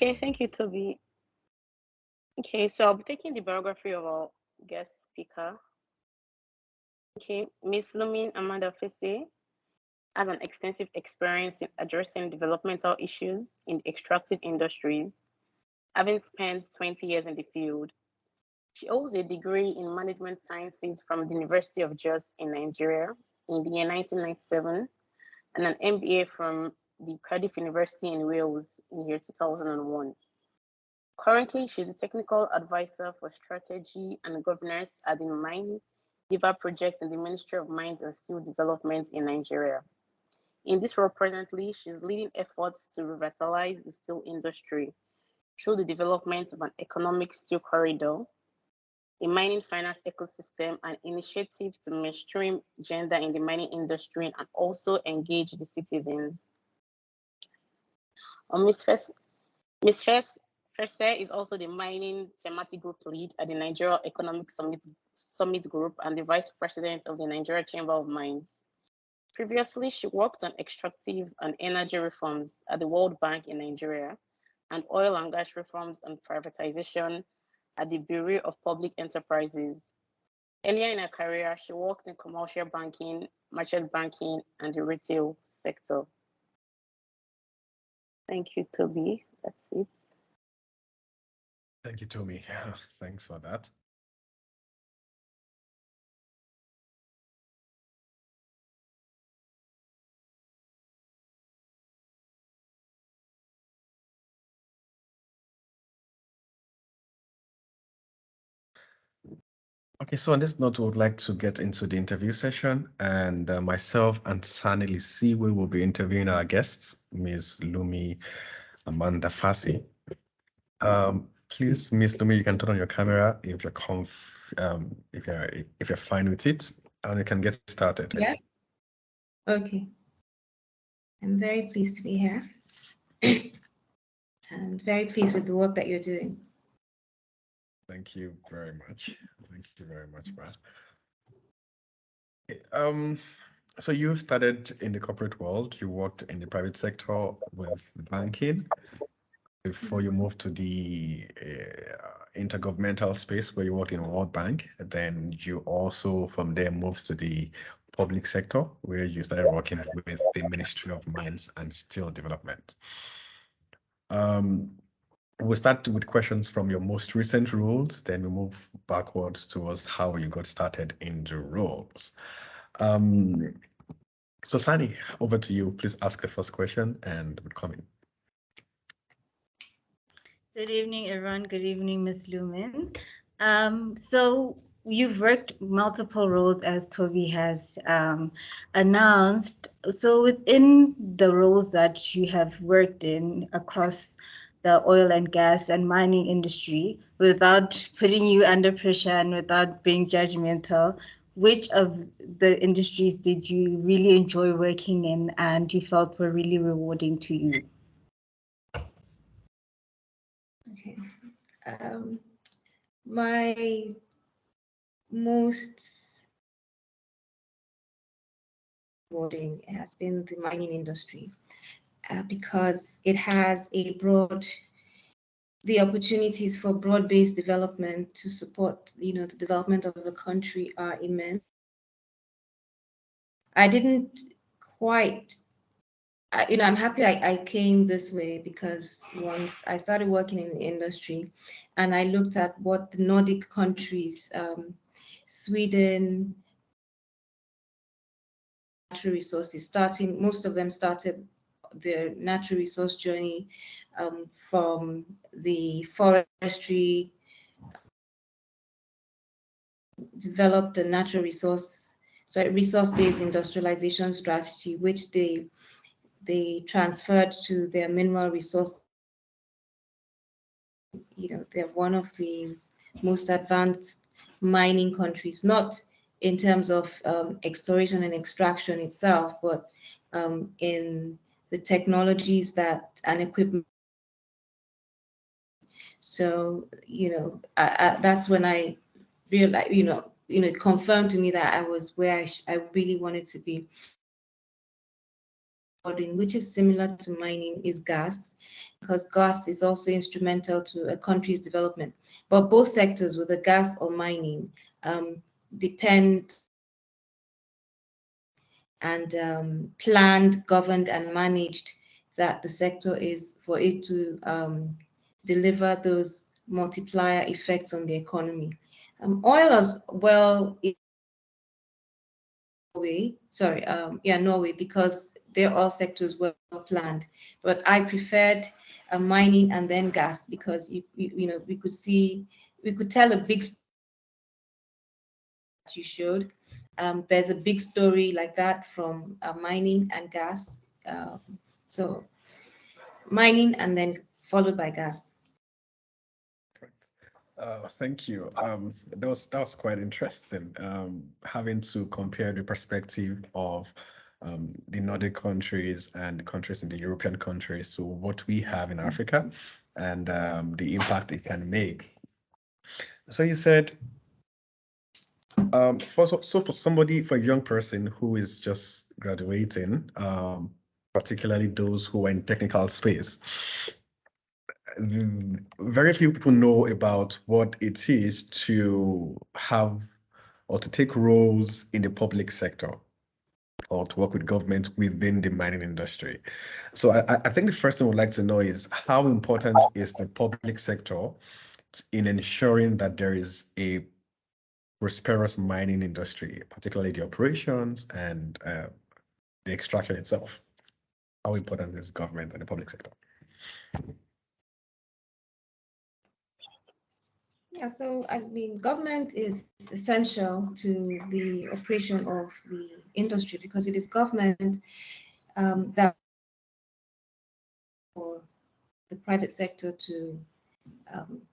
Okay, thank you, Toby. Okay, so I'll be taking the biography of our guest speaker. Okay, Miss Lumun Amanda Feese has an extensive experience in addressing developmental issues in the extractive industries, having spent 20 years in the field. She holds a degree in management sciences from the University of Jos in Nigeria in the year 1997 and an MBA from the Cardiff University in Wales in the year 2001. Currently, she's a technical advisor for strategy and governance at the MinDiver project in the Ministry of Mines and Steel Development in Nigeria. In this role presently, she's leading efforts to revitalize the steel industry through the development of an economic steel corridor, a mining finance ecosystem, and initiatives to mainstream gender in the mining industry and also engage the citizens. Ms. Feese is also the mining thematic group lead at the Nigeria Economic Summit Group and the vice president of the Nigeria Chamber of Mines. Previously, she worked on extractive and energy reforms at the World Bank in Nigeria and oil and gas reforms and privatization at the Bureau of Public Enterprises. Earlier in her career, she worked in commercial banking, merchant banking, and the retail sector. Thank you, Toby. That's it. Thank you, Tomi. Thanks for that. Okay, so on this note, we would like to get into the interview session, and myself and Sanelisiwe will be interviewing our guests, Ms. Lumun Amanda Feese. Please, Ms. Lumun, you can turn on your camera if you're if you're fine with it, and we can get started. Yeah. Okay. I'm very pleased to be here, and very pleased with the work that you're doing. Thank you very much. Thank you very much, Brad. So you started in the corporate world. You worked in the private sector with banking before you moved to the intergovernmental space where you worked in World Bank. Then you also from there moved to the public sector where you started working with the Ministry of Mines and Steel Development. We'll start with questions from your most recent roles, then we move backwards towards how you got started in the roles. So Sani, over to you. Please ask the first question and we'll come in. Good evening, everyone. Good evening, Ms. Lumun. So you've worked multiple roles as Toby has announced. So within the roles that you have worked in across the oil and gas and mining industry, without putting you under pressure and without being judgmental, which of the industries did you really enjoy working in and you felt were really rewarding to you? Okay. My most rewarding has been the mining industry because it has the opportunities for broad-based development to support, the development of the country are immense. I didn't quite, I'm happy I came this way because once I started working in the industry and I looked at what the Nordic countries, Sweden, natural resources, most of them started their natural resource journey from the forestry, developed a resource-based industrialization strategy, which they transferred to their mineral resource. They're one of the most advanced mining countries, not in terms of exploration and extraction itself, but in the technologies and equipment. So, that's when I realized, it confirmed to me that I was where I really wanted to be. which is similar to mining, is gas, because gas is also instrumental to a country's development. But both sectors, whether gas or mining, depend and planned, governed, and managed, that the sector is for it to deliver those multiplier effects on the economy. Oil as well, Norway, because they're all sectors well planned. But I preferred mining and then gas, because we could tell a big story that you showed. There's a big story like that from mining and gas. So mining and then followed by gas. Thank you. That was quite interesting. Having to compare the perspective of the Nordic countries and countries in the European countries to what we have in Africa, and the impact it can make. So you said, for a young person who is just graduating, particularly those who are in technical space, very few people know about what it is to have or to take roles in the public sector or to work with government within the mining industry. So I think the first thing I would like to know is, how important is the public sector in ensuring that there is a prosperous mining industry, particularly the operations and the extraction itself? How important is government and the public sector? Yeah, so I mean, government is essential to the operation of the industry, because it is government that for the private sector to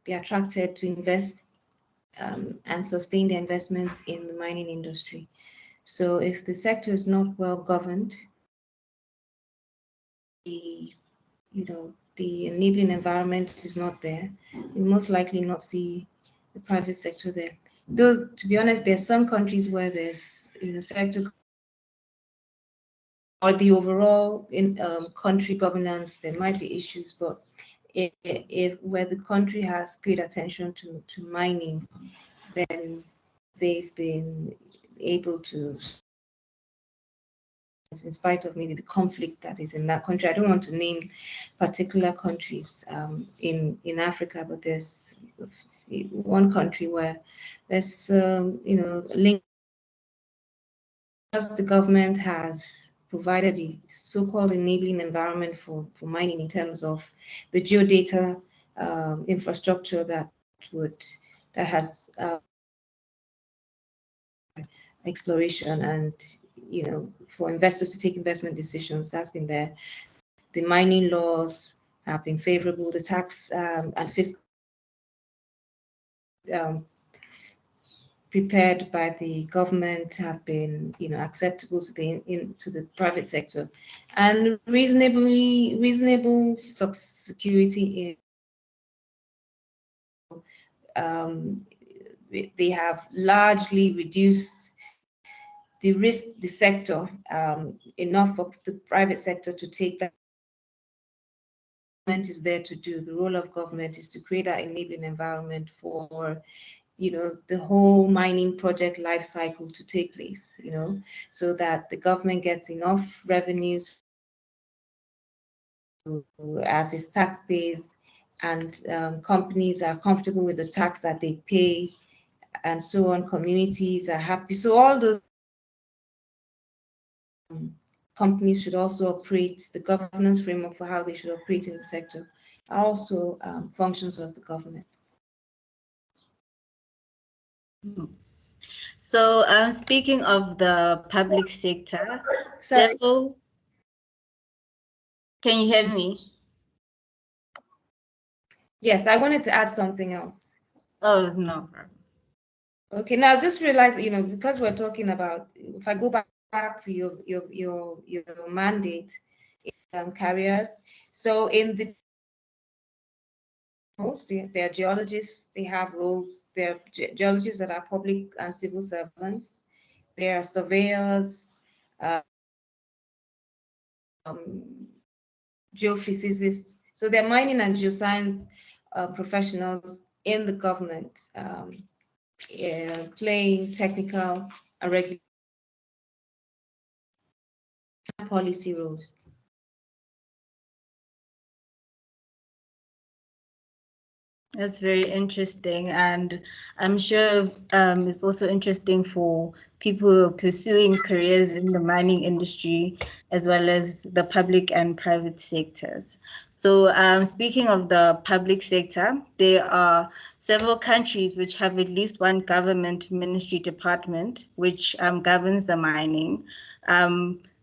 be attracted to invest and sustain their investments in the mining industry. So if the sector is not well governed, the enabling environment is not there, you most likely not see the private sector there. Though, to be honest, there's some countries where there's sector or the overall country governance, there might be issues, but if where the country has paid attention to mining, then they've been able to, in spite of maybe the conflict that is in that country. I don't want to name particular countries in Africa, but there's one country where there's link, because the government has provided the so-called enabling environment for mining in terms of the geodata infrastructure that has exploration and for investors to take investment decisions. That's been there. The mining laws have been favorable. The tax and fiscal prepared by the government have been acceptable to the private sector, and reasonable security they have largely reduced the risk, the sector, enough for the private sector to take that. Government is there to do. The role of government is to create that enabling environment for the whole mining project life cycle to take place, so that the government gets enough revenues as its tax base, and companies are comfortable with the tax that they pay, and so on. Communities are happy. So all those companies should also operate, the governance framework for how they should operate in the sector are also functions of the government. So speaking of the public sector, can you hear me? Yes, I wanted to add something else. Oh, no. Okay, now I just realized, because we're talking about, if I go back to your mandate carriers, so in the there are geologists, they have roles. There are geologists that are public and civil servants. There are surveyors, geophysicists. So they're mining and geoscience professionals in the government, playing technical and regulatory policy roles. That's very interesting, and I'm sure it's also interesting for people who are pursuing careers in the mining industry, as well as the public and private sectors. So speaking of the public sector, there are several countries which have at least one government ministry department which governs the mining.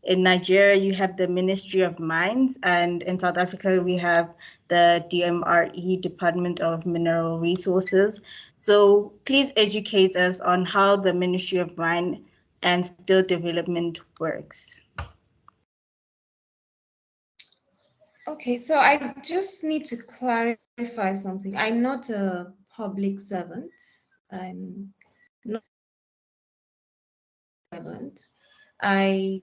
In Nigeria, you have the Ministry of Mines, and in South Africa, we have the DMRE, Department of Mineral Resources. So please educate us on how the Ministry of Mine and Steel Development works. Okay, so I just need to clarify something. I'm not a public servant. I'm not a servant. I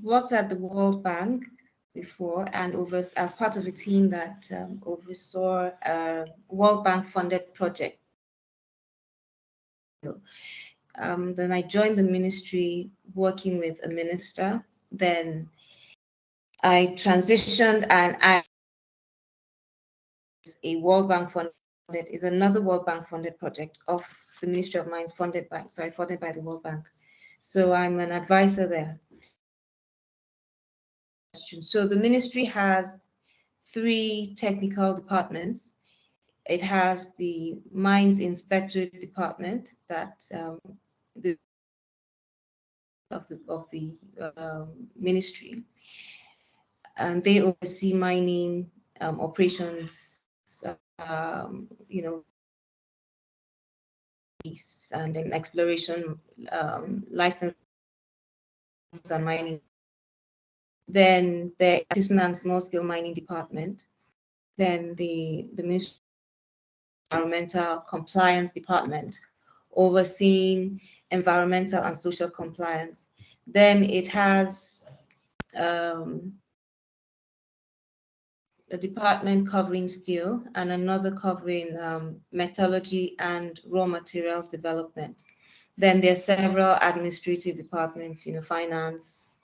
worked at the World Bank before and as part of a team that oversaw a World Bank funded project. Then I joined the ministry working with a minister. Then I transitioned and I World Bank funded is another World Bank funded project of the Ministry of Mines funded by the World Bank. So I'm an advisor there. So the ministry has 3 technical departments. It has the Mines Inspectorate Department that of the ministry, and they oversee mining operations, you know, and then exploration, license and mining. Then the artisanal and small scale mining department. Then the Ministry of Environmental Compliance Department, overseeing environmental and social compliance. Then it has a department covering steel and another covering metallurgy and raw materials development. Then there are several administrative departments, you know, finance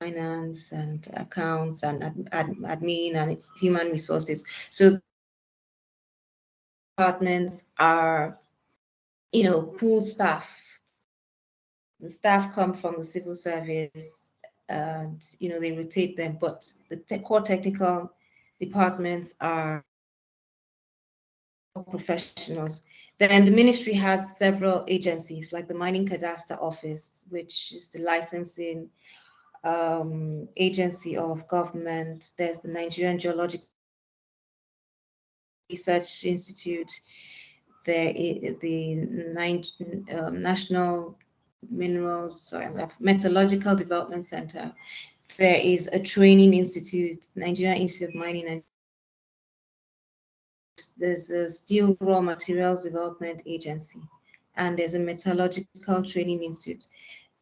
and accounts and admin and human resources. So departments are, you know, pool staff. The staff come from the civil service and, you know, they rotate them, but the core technical departments are professionals. Then the ministry has several agencies like the Mining Cadastre Office, which is the licensing agency of government. There's the Nigerian Geological Research Institute, the National Metallurgical Development Center. There is a training institute, Nigerian Institute of Mining, and there's a Steel Raw Materials Development Agency, and there's a Metallurgical Training Institute.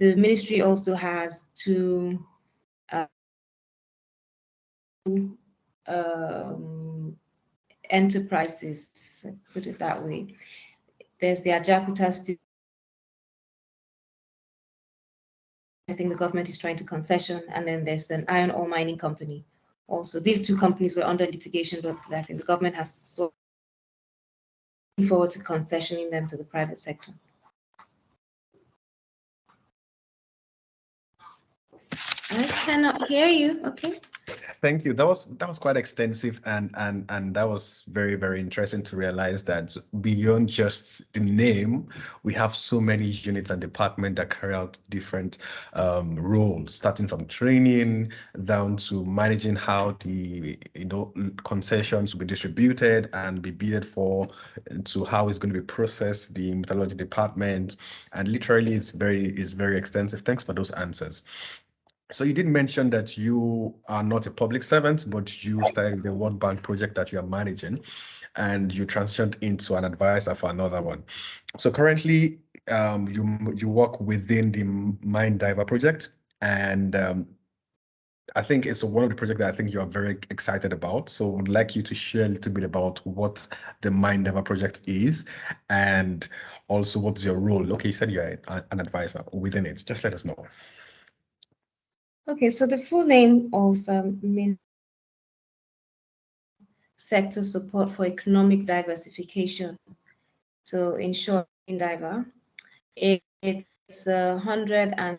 The ministry also has 2 enterprises, put it that way. There's the Ajakuta Steel. I think the government is trying to concession, and then there's an iron ore mining company. Also, these 2 companies were under litigation, but I think the government has so looking forward to concessioning them to the private sector. I cannot hear you. Okay. Thank you. That was quite extensive, and that was very, very interesting to realize that beyond just the name, we have so many units and departments that carry out different roles, starting from training down to managing how the concessions will be distributed and be bid for, to how it's going to be processed, the metallurgy department, and literally it's very extensive. Thanks for those answers. So you did mention that you are not a public servant, but you started the World Bank project that you are managing, and you transitioned into an advisor for another one. So currently, you work within the MinDiver project, And I think it's one of the projects that I think you are very excited about. So I would like you to share a little bit about what the MinDiver project is and also what's your role. Okay, you said you're an advisor within it. Just let us know. Okay, so the full name of Sector Support for Economic Diversification. So in short, MinDiver, it's 100 and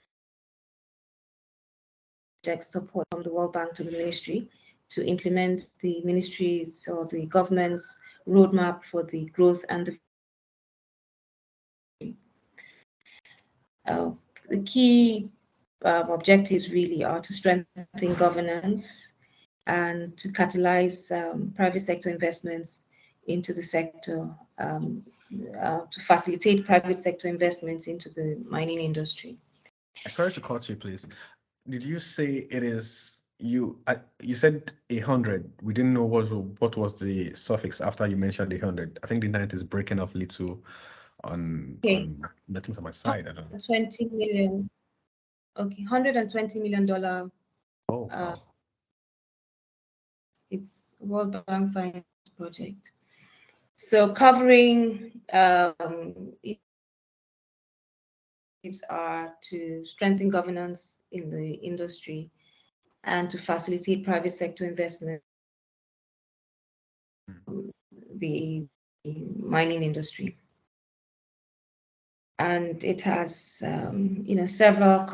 support from the World Bank to the ministry to implement the ministry's or the government's roadmap for the growth and the key objectives really are to strengthen governance and to catalyze private sector investments into the sector, to facilitate private sector investments into the mining industry. Sorry to cut you, please. Did you say it is you? You said 100. We didn't know what was the suffix after you mentioned 100. I think the 90 is breaking off little on the things on my side. I don't know. 20 million. Okay, $120 million. Oh, wow. It's World Bank Finance project. So covering are to strengthen governance in the industry and to facilitate private sector investment in the mining industry. And it has several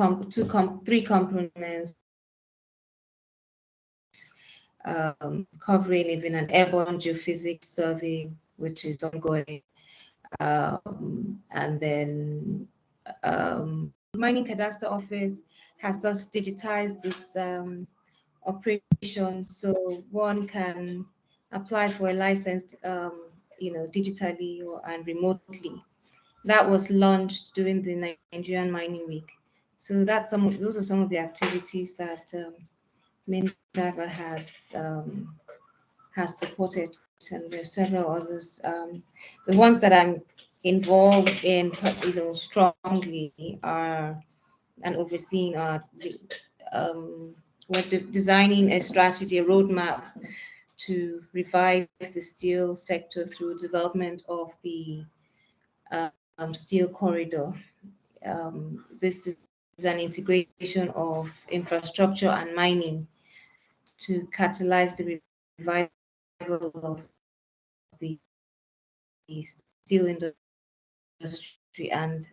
three components, covering even an airborne geophysics survey, which is ongoing, and then Mining Cadastre Office has just digitized its operations, so one can apply for a license, digitally and remotely. That was launched during the Nigerian Mining Week. So those are some of the activities that MinDiver has supported, and there are several others. The ones that I'm involved in, strongly are and overseeing are we're designing a strategy, a roadmap to revive the steel sector through development of the steel corridor. This is an integration of infrastructure and mining to catalyze the revival of the steel industry and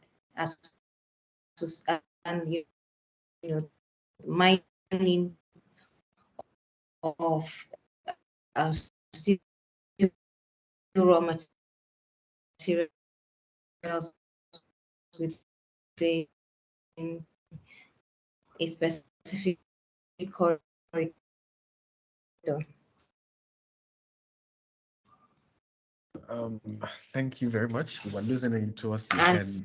mining of steel raw materials within a specific corridor. Thank you very much. We were losing towards the end.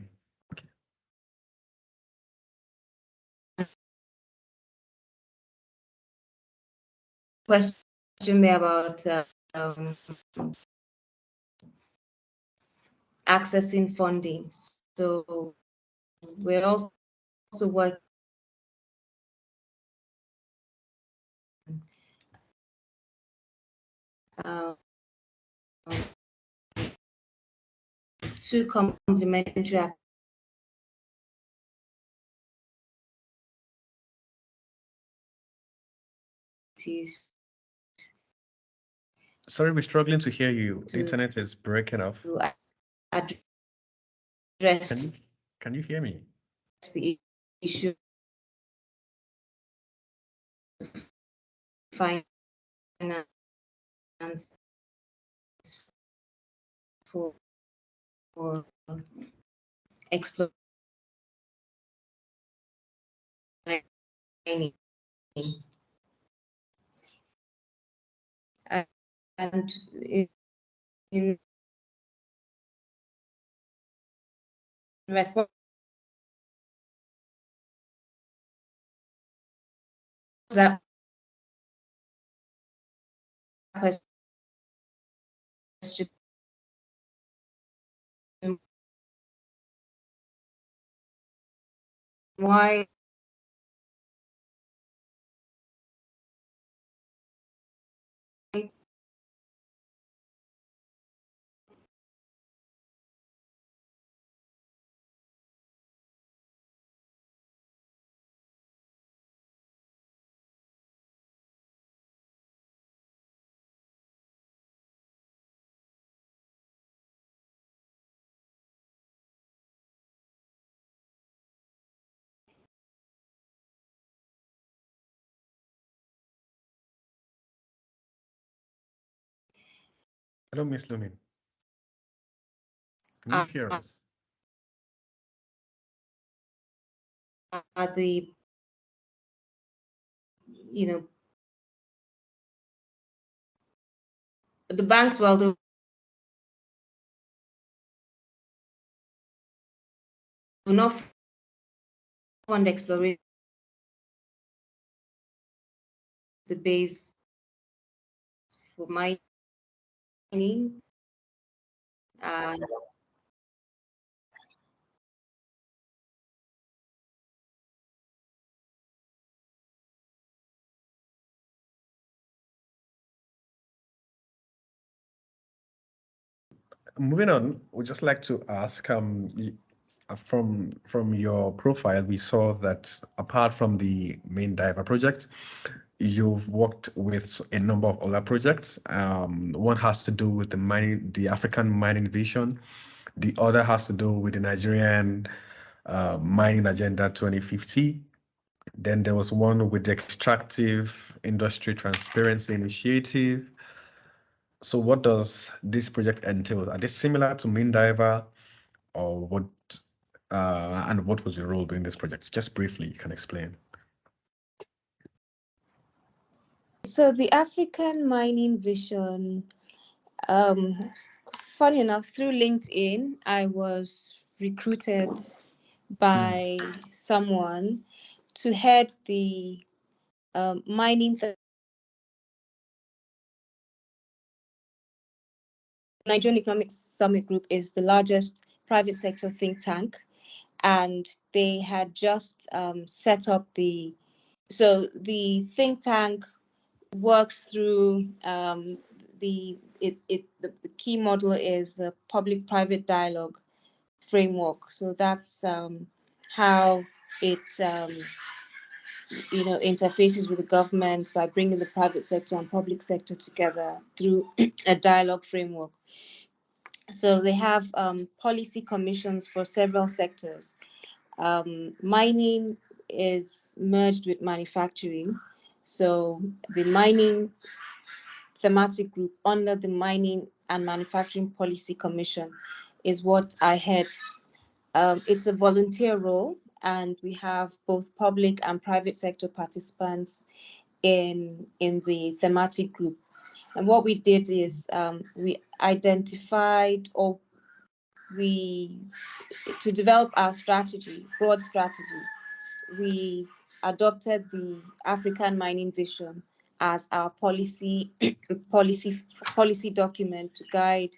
Question there about accessing funding. So we're also working two complementary activities. Sorry, we're struggling to hear you. The internet is breaking off. Address Can you hear me? the issue finance for exploiting. And in response to that question, why Hello, Miss Lumin. Can you hear us? The, you know, the banks will not fund exploration, the base for mining, and Moving on, we'd just like to ask, from your profile, we saw that apart from the MinDiver project, you've worked with a number of other projects. One has to do with the African mining vision. The other has to do with the Nigerian mining agenda 2050. Then there was one with the extractive industry transparency initiative. So what does this project entail? Are they similar to MinDiver, or what? And what was your role in this project? Just briefly, you can explain. so the African mining vision, funny enough, through LinkedIn, I was recruited by someone to head the mining. Nigerian Economic Summit Group is the largest private sector think tank, and they had just set up the think tank works through the key model is a public-private dialogue framework. So that's how it interfaces with the government by bringing the private sector and public sector together through a dialogue framework. So they have policy commissions for several sectors. Mining is merged with manufacturing. So the mining thematic group under the Mining and Manufacturing Policy Commission is what I head. It's a volunteer role, and we have both public and private sector participants in the thematic group. And what we did is we identified, or to develop our strategy, broad strategy, we adopted the African mining vision as our policy document to guide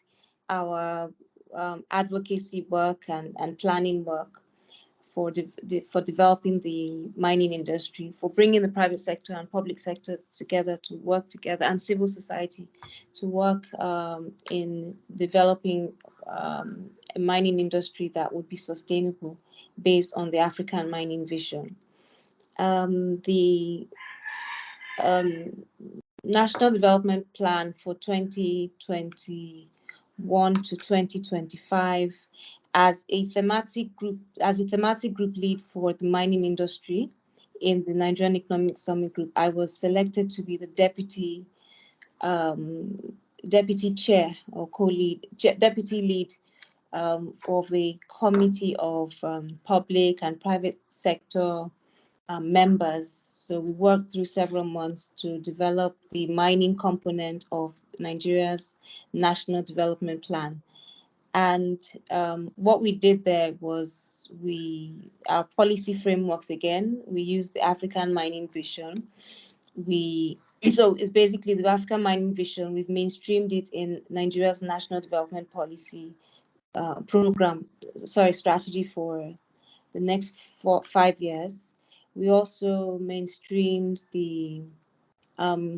our advocacy work and planning work for developing the mining industry, for bringing the private sector and public sector together to work together, and civil society to work in developing a mining industry that would be sustainable based on the African mining vision. The National Development Plan for 2021 to 2025 as a thematic group lead for the mining industry in the Nigerian Economic Summit Group. I was selected to be the deputy chair or deputy lead of a committee of public and private sector members. So we worked through several months to develop the mining component of Nigeria's National Development Plan. And what we did there was our policy frameworks again, we used the African mining vision. So it's basically the African mining vision. We've mainstreamed it in Nigeria's National Development Policy strategy for the next 5 years. We also mainstreamed the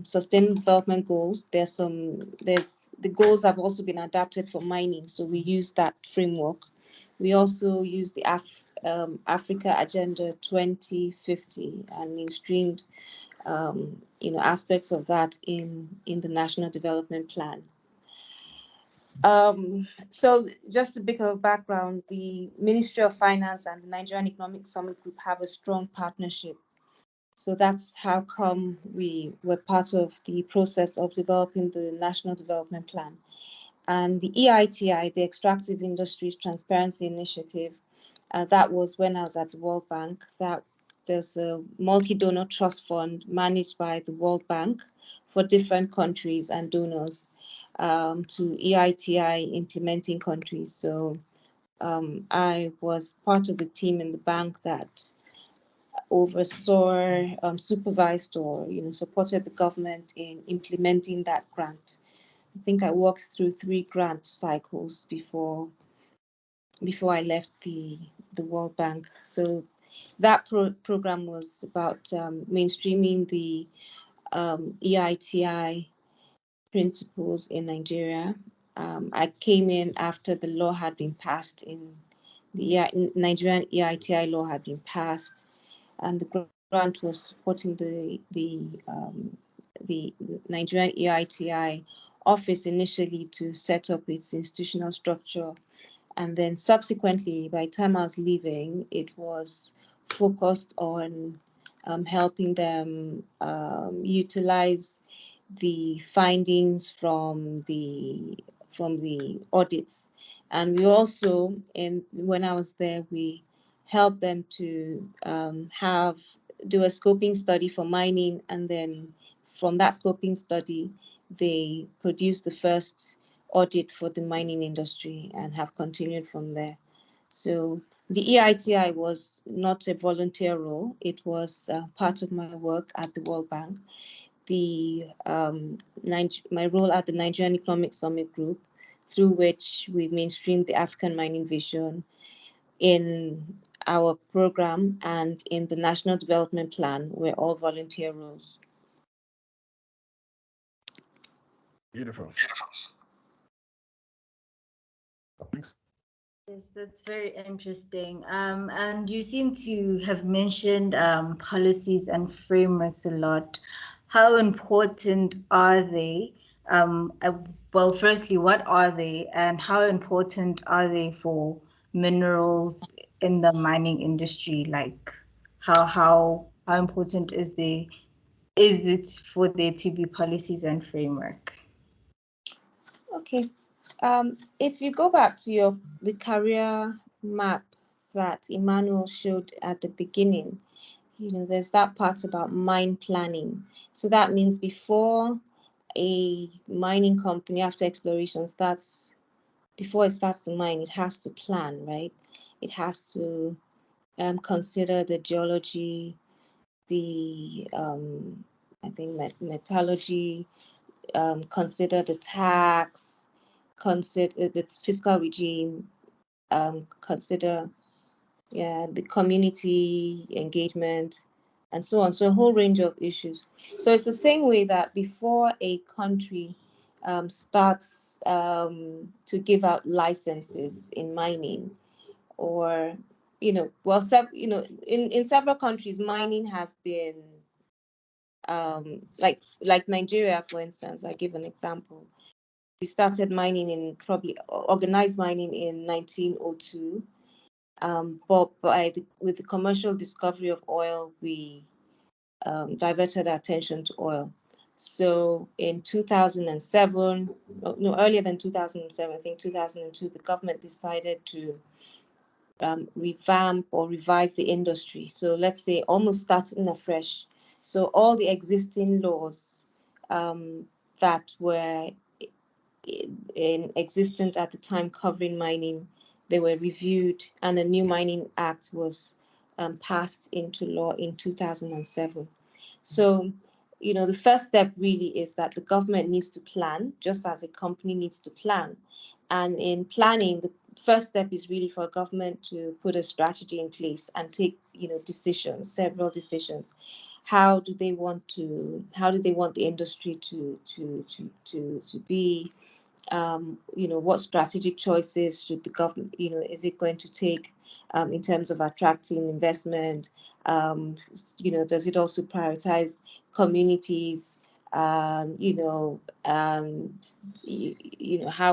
sustainable development goals. The goals have also been adapted for mining, so we use that framework. We also use the Africa Agenda 2050 and mainstreamed aspects of that in the National Development Plan. So just a bit of background, the Ministry of Finance and the Nigerian Economic Summit Group have a strong partnership. So that's how come we were part of the process of developing the National Development Plan. And the EITI, the Extractive Industries Transparency Initiative, that was when I was at the World Bank. That there's a multi-donor trust fund managed by the World Bank for different countries and donors to EITI implementing countries. So I was part of the team in the bank that oversaw, supervised, or supported the government in implementing that grant. I think I walked through 3 grant cycles before I left the World Bank. So that program was about mainstreaming the EITI principles in Nigeria. I came in after the law had been passed in the Nigerian EITI law had been passed, and the grant was supporting the Nigerian EITI office initially to set up its institutional structure. And then subsequently, by the time I was leaving, it was focused on helping them utilize the findings from the audits. And we also, when I was there, we helped them to do a scoping study for mining, and then from that scoping study, they produced the first audit for the mining industry and have continued from there. So the EITI was not a volunteer role. It was part of my work at the World Bank. My role at the Nigerian Economic Summit Group, through which we mainstreamed the African mining vision in our program and in the National Development Plan, were all volunteer roles. Beautiful. Thanks. Yes, that's very interesting. And you seem to have mentioned policies and frameworks a lot. How important are they? Well, firstly, what are they, and how important are they for minerals in the mining industry? Like, how important is it for there to be policies and framework? Okay. If you go back to the career map that Emmanuel showed at the beginning, there's that part about mine planning. So that means before a mining company, after exploration starts, before it starts to mine, it has to plan, right? It has to consider the geology, the I think metallurgy, consider the tax, consider the fiscal regime, consider the community engagement, and so on. So a whole range of issues. So it's the same way that before a country starts to give out licenses in mining, or in several countries, mining has been like Nigeria, for instance. I give an example. We started mining probably organized mining in 1902. But with the commercial discovery of oil, we diverted our attention to oil. So in 2007, no, earlier than 2007, I think 2002, the government decided to revamp or revive the industry. So let's say almost starting afresh. So all the existing laws that were in existence at the time covering mining, they were reviewed, and a new Mining Act was passed into law in 2007. So, the first step really is that the government needs to plan, just as a company needs to plan. And in planning, the first step is really for government to put a strategy in place and take, decisions, several decisions. How do they want the industry to be? What strategic choices should the government, is it going to take in terms of attracting investment? Does it also prioritize communities? How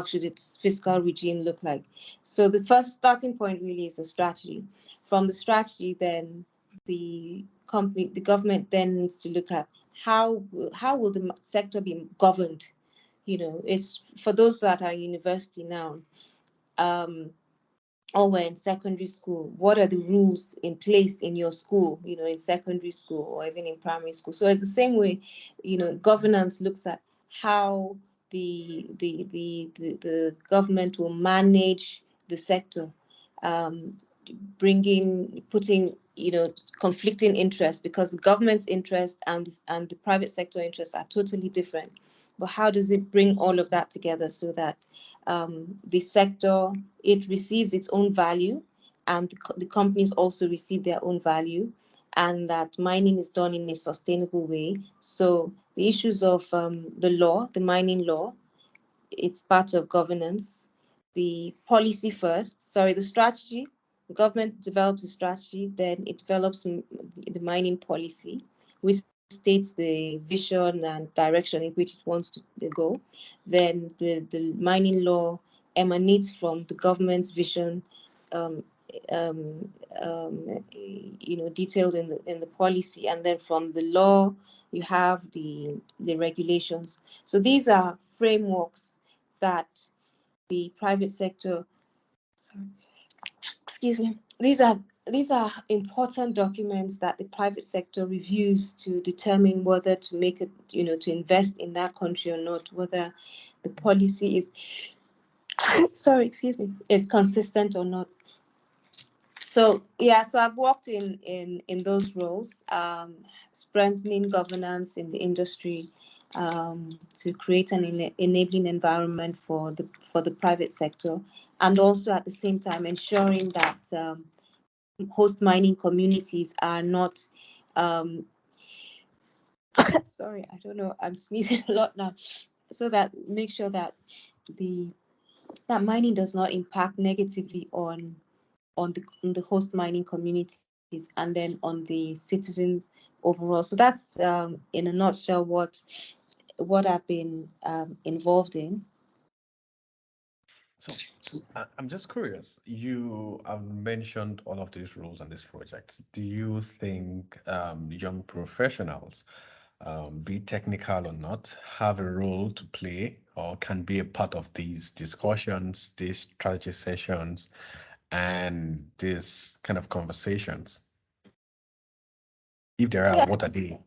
should its fiscal regime look like? So the first starting point really is a strategy. From the strategy, then the government then needs to look at how will the sector be governed it's for those that are in university now, or we're in secondary school, what are the rules in place in your school, in secondary school or even in primary school. So it's the same way, governance looks at how the government will manage the sector, putting conflicting interests, because the government's interest and the private sector interests are totally different. But how does it bring all of that together so that the sector, it receives its own value, and the companies also receive their own value, and that mining is done in a sustainable way? So the issues of the mining law, it's part of governance. The policy first, the strategy. The government develops a strategy, then it develops the mining policy, which states the vision and direction in which it wants to go. Then the mining law emanates from the government's vision, detailed in the policy, and then from the law you have the regulations. So these are frameworks that the private sector, these are important documents that the private sector reviews to determine whether to make it, to invest in that country or not, whether the policy is is consistent or not. So I've worked in those roles, strengthening governance in the industry, to create an enabling environment for the private sector, and also at the same time ensuring that host mining communities are not sorry, I don't know, I'm sneezing a lot now. So that make sure that that mining does not impact negatively on the host mining communities, and then on the citizens overall. So that's in a nutshell what I've been involved in. So I'm just curious. You have mentioned all of these roles and these projects. Do you think young professionals, be technical or not, have a role to play or can be a part of these discussions, these strategy sessions, and these kind of conversations? If there are, Yes. what are they?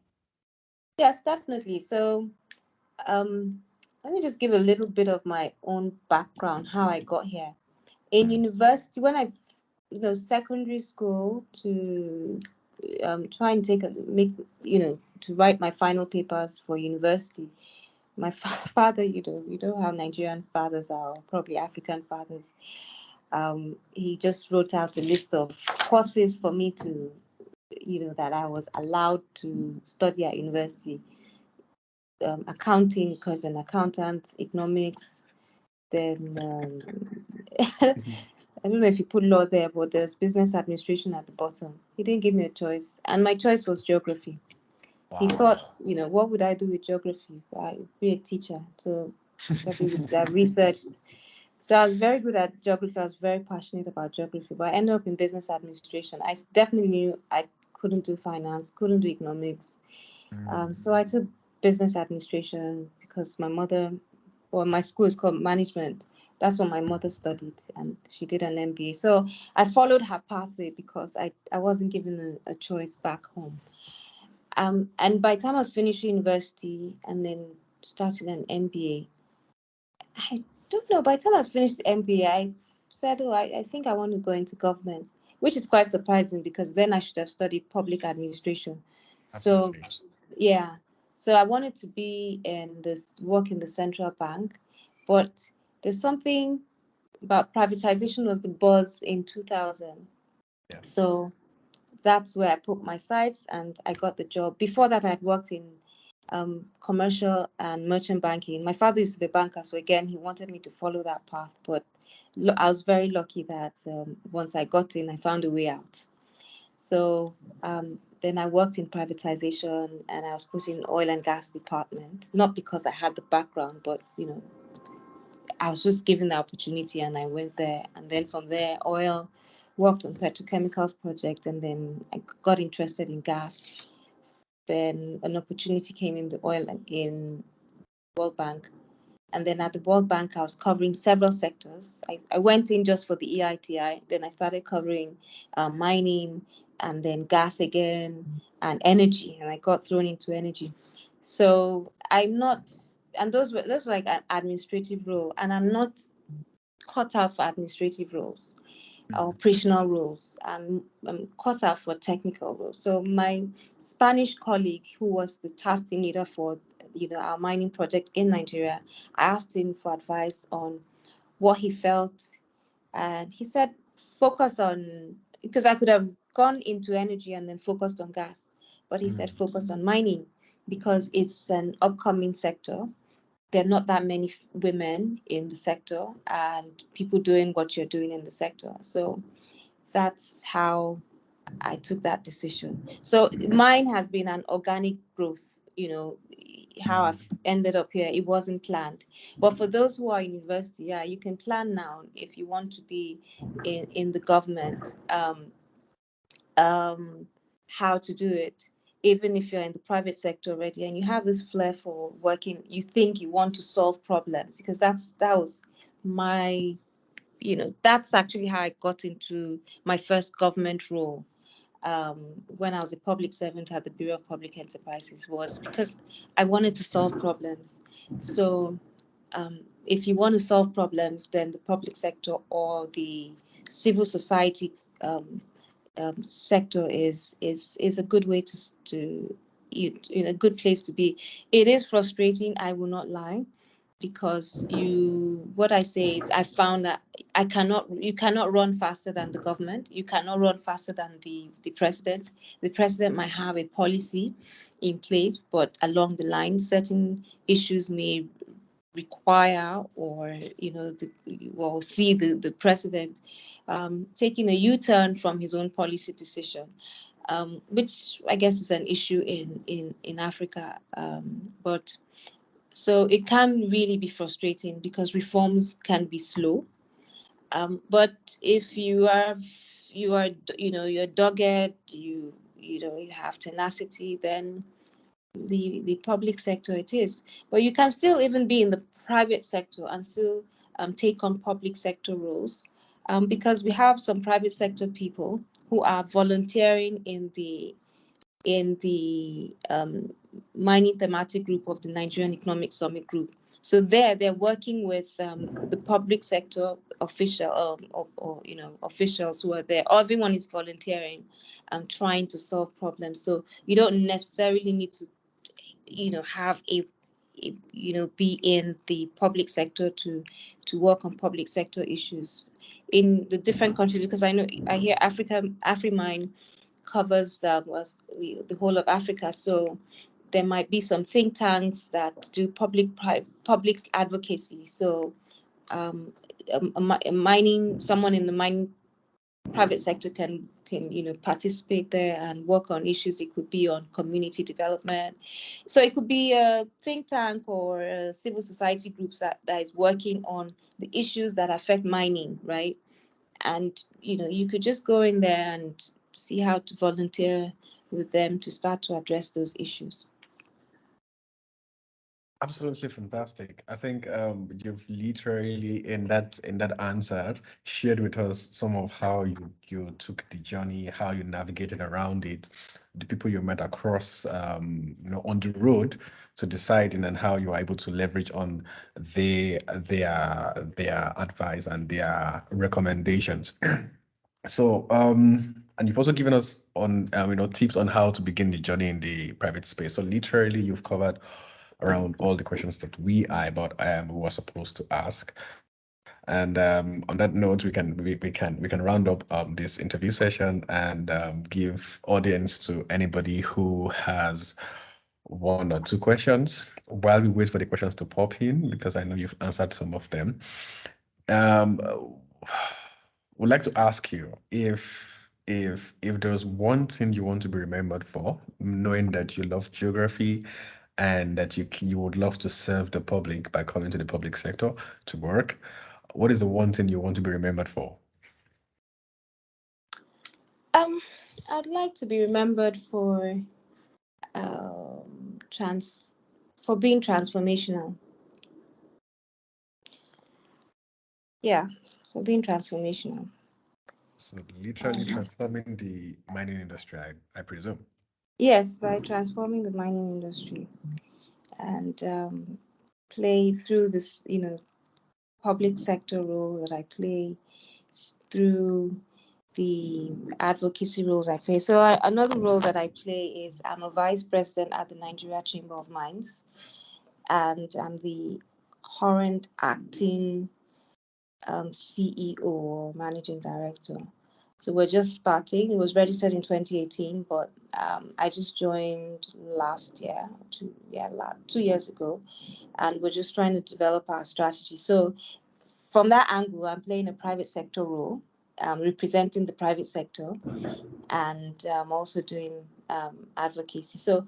Yes, definitely. So let me just give a little bit of my own background, how I got here. In university, when I, secondary school, to try and to write my final papers for university, my father, you know how Nigerian fathers are, or probably African fathers. He just wrote out a list of courses for me to, that I was allowed to study at university. Accounting, because an accountant, economics, then I don't know if you put law there, but there's business administration at the bottom. He didn't give me a choice, and my choice was geography. Wow. He thought, what would I do with geography? I'd be a teacher. So I researched. So I was very good at geography. I was very passionate about geography, but I ended up in business administration. I definitely knew I couldn't do finance, couldn't do economics. So I took business administration because my school is called management. That's what my mother studied, and she did an MBA. So I followed her pathway because I wasn't given a choice back home. And by the time I was finishing university and then starting an MBA, I don't know, by the time I finished the MBA, I said, I think I want to go into government, which is quite surprising because then I should have studied public administration. Absolutely. So, yeah. So I wanted to work in the central bank, but there's something about privatization was the buzz in 2000. Yeah. So that's where I put my sights and I got the job. Before that, I'd worked in commercial and merchant banking. My father used to be a banker, so again, he wanted me to follow that path. But I was very lucky that once I got in, I found a way out. So then I worked in privatization, and I was put in oil and gas department, not because I had the background, but I was just given the opportunity and I went there. And then from there, worked on petrochemicals project, and then I got interested in gas. Then an opportunity came in the oil and in World Bank. And then at the World Bank, I was covering several sectors. I went in just for the EITI. Then I started covering mining, and then gas again, and energy. And I got thrown into energy. So I'm not, and those were like an administrative role. And I'm not cut out for administrative roles, operational roles. I'm cut out for technical roles. So my Spanish colleague, who was the task team leader for our mining project in Nigeria, I asked him for advice on what he felt, and he said focus on, because I could have gone into energy and then focused on gas, but he said focus on mining because it's an upcoming sector. There are not that many women in the sector and people doing what you're doing in the sector. So that's how I took that decision. So mine has been an organic growth, how I've ended up here. It wasn't planned. But for those who are in university, yeah, you can plan now if you want to be in the government, how to do it. Even if you're in the private sector already and you have this flair for working, you think you want to solve problems, because that was my, that's actually how I got into my first government role. When I was a public servant at the Bureau of Public Enterprises, was because I wanted to solve problems. So if you want to solve problems, then the public sector or the civil society sector is a good way to a good place to be. It is frustrating, I will not lie, because what I say is I found that you cannot run faster than the government. You cannot run faster than the president. The president might have a policy in place, but along the line, certain issues may require, or see the president taking a U-turn from his own policy decision, which I guess is an issue in Africa. But so it can really be frustrating because reforms can be slow. But if you're dogged, you have tenacity, then the public sector it is. But you can still even be in the private sector and still take on public sector roles, because we have some private sector people who are volunteering in the mining thematic group of the Nigerian Economic Summit Group. So they're working with the public sector official or officials who are there. Everyone is volunteering, trying to solve problems. So you don't necessarily need to have be in the public sector to work on public sector issues in the different countries, because I hear AfriMine covers the whole of Africa. So there might be some think tanks that do public advocacy. So someone in the mining private sector can participate there and work on issues. It could be on community development. So it could be a think tank or a civil society groups that is working on the issues that affect mining, right? And you could just go in there and see how to volunteer with them to start to address those issues. Absolutely fantastic. I think you've literally in that answer shared with us some of how you took the journey, how you navigated around it, the people you met across on the road to deciding, and how you were able to leverage on their advice and their recommendations. So and you've also given us on tips on how to begin the journey in the private space. So literally you've covered around all the questions that we were supposed to ask. And on that note, we can round up this interview session and give audience to anybody who has one or two questions while we wait for the questions to pop in, because I know you've answered some of them. Would like to ask you if there's one thing you want to be remembered for, knowing that you love geography and that you would love to serve the public by coming to the public sector to work, what is the one thing you want to be remembered for? I'd like to be remembered for being transformational. yeah, so being transformational. So literally transforming the mining industry, I presume. Yes, by transforming the mining industry and play through this, public sector role that I play, through the advocacy roles I play. So another role that I play is I'm a vice president at the Nigeria Chamber of Mines, and I'm the current acting CEO or managing director. So we're just starting. It was registered in 2018, but I just joined last year, 2 years ago, and we're just trying to develop our strategy. So from that angle, I'm playing a private sector role, representing the private sector, and also doing advocacy. So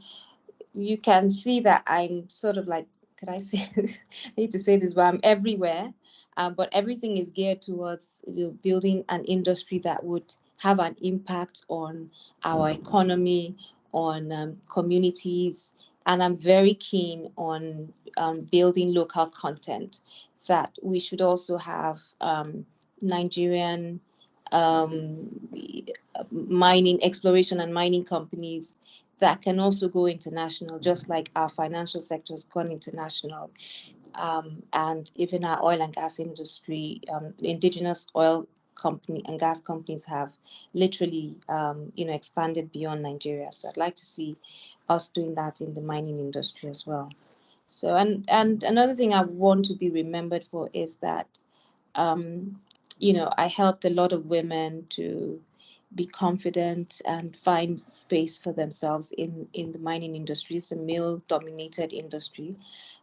you can see that I'm sort of like, could I say, I hate to say this, but I'm everywhere. But everything is geared towards building an industry that would have an impact on our economy, on communities. And I'm very keen on building local content, that we should also have Nigerian mining, exploration and mining companies that can also go international, just like our financial sector has gone international. And even our oil and gas industry, indigenous oil company and gas companies have literally, expanded beyond Nigeria. So I'd like to see us doing that in the mining industry as well. So, and another thing I want to be remembered for is that, I helped a lot of women to be confident and find space for themselves in the mining industry. It's a male-dominated industry.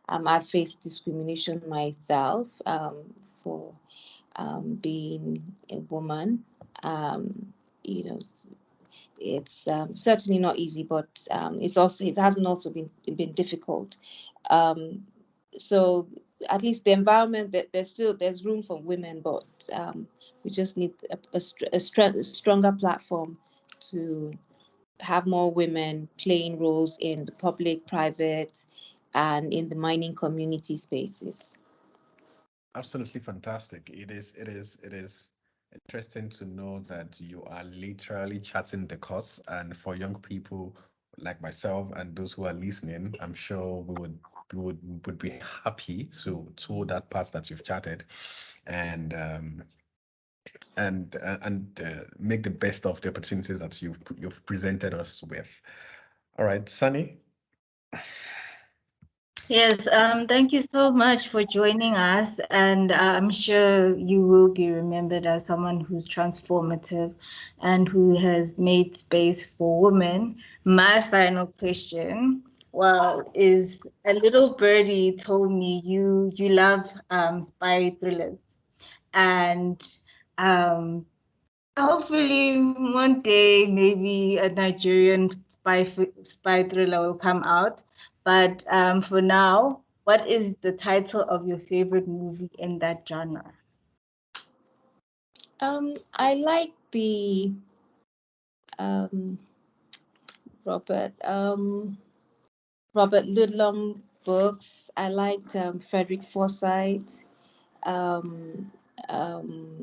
I've faced discrimination myself for being a woman. It's certainly not easy, but it hasn't also been difficult. So at least the environment, that there's room for women, but we just need a stronger platform to have more women playing roles in the public, private, and in the mining community spaces. Absolutely fantastic. It is interesting to know that you are literally charting the course. And for young people like myself and those who are listening, I'm sure we would be happy to tour that path that you've charted, and make the best of the opportunities that you've presented us with. All right, Sunny. Yes, thank you so much for joining us, and I'm sure you will be remembered as someone who's transformative and who has made space for women. My final question, well, is a little birdie told me you love spy thrillers, and hopefully one day maybe a Nigerian spy thriller will come out. But for now, what is the title of your favorite movie in that genre? I like the um, Robert Robert Ludlum books. I liked Frederick Forsyth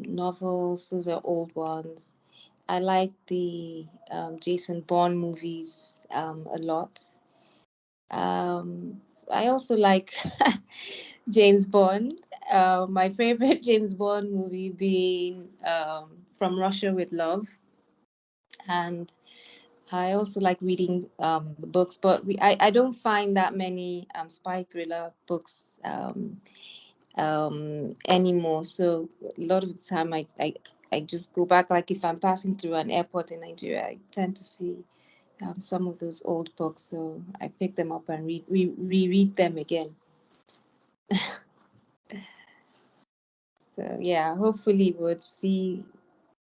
novels. Those are old ones. I like the Jason Bourne movies a lot. I also like James Bond. My favorite James Bond movie being From Russia with Love. And I also like reading books, but I don't find that many spy thriller books anymore. So a lot of the time I just go back, like if I'm passing through an airport in Nigeria, I tend to see some of those old books. So I pick them up and reread them again. So yeah, hopefully we'll see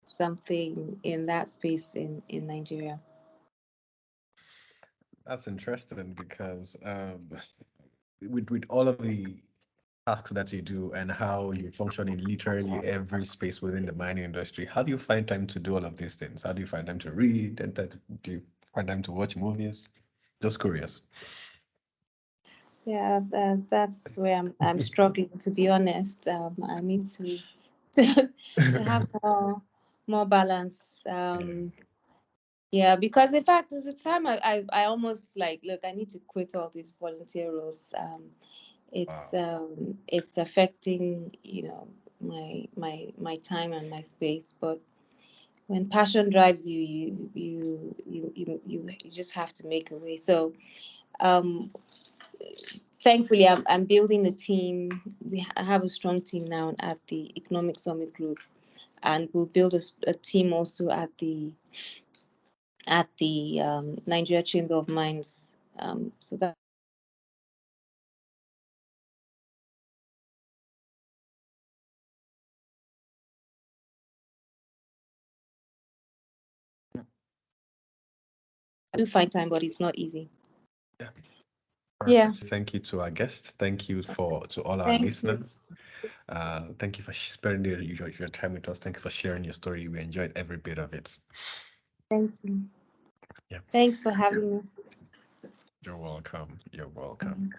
something in that space in Nigeria. That's interesting because with all of the tasks that you do and how you function in literally every space within the mining industry, how do you find time to do all of these things? How do you find time to read? And do you find time to watch movies? Just curious. Yeah, that's where I'm struggling, to be honest. I need to to have more balance. Yeah, because in fact, there's a time I almost like, look, I need to quit all these volunteer roles. It's affecting, my time and my space. But when passion drives you, you just have to make a way. So thankfully, I'm building a team. I have a strong team now at the Economic Summit Group, and we'll build a team also at the Nigeria Chamber of Mines. So that I do find time, but it's not easy. Yeah. Yeah. Thank you to our guests. Thank you to all our Thank listeners. Thank you for spending your time with us. Thank you for sharing your story. We enjoyed every bit of it. Thank you. Yeah. Thanks for having me. You're welcome. You're welcome.